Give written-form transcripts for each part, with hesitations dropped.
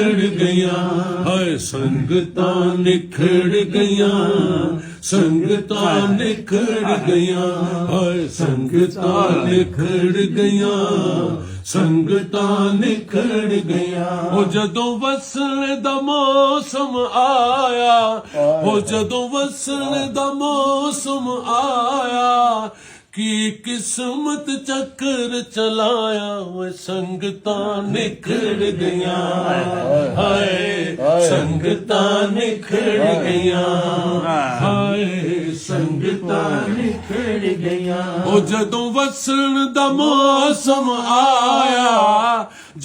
निखड़ गया हाय संगतां निखड़ गया संगतां निखड़ गया हाय संगतां निखड़ गया संगतां निखड़ गया ओ जदों वसण दा मौसम आया ओ जदों वसण दा मौसम आया की किस्मत चक्कर चलाया वो संगतां निखड़ गया हाय संगतां निखड़ गया हाय संगतां निखड़ गया ओ जदों वसण दा मौसम आया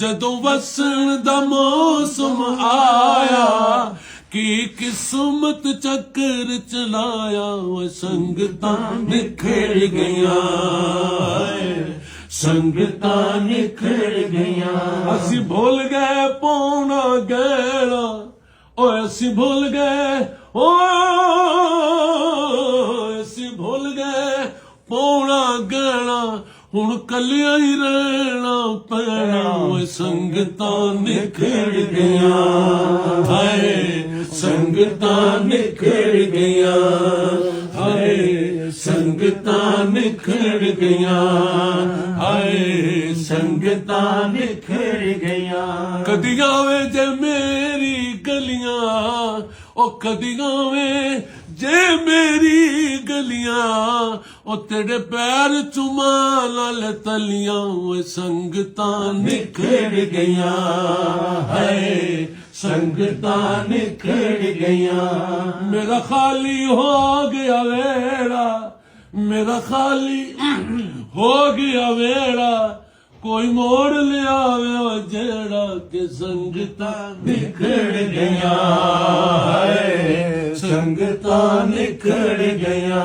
जदों वसण दा मौसम आया की किस्मत चक्कर चलाया वो संगतां निखड़ गया संगतां निखड़ गया असी भूल गए पौना गहना ओ असी भूल गए ओ असी भूल गए पौना गहना हुण कलिया ही रहना पैना वो संगतां निखड़ गया हाय संगतां निखड़ गया हाय संगतां निखड़ गया हाय संगतां निखड़ गया कदी आवे जे मेरी गलियां ओ कदी आवे जे मेरी गलियां ओ तेरे पैर चुमा लाल तलियां वो संगतां निखड़ गया है संगतां निखड़ गया मेरा खाली हो गया वेड़ा मेरा खाली हो गया वेड़ा कोई मोड़ ले आवे जेड़ा के संगतां निखड़ गया है संगतां निखड़ गया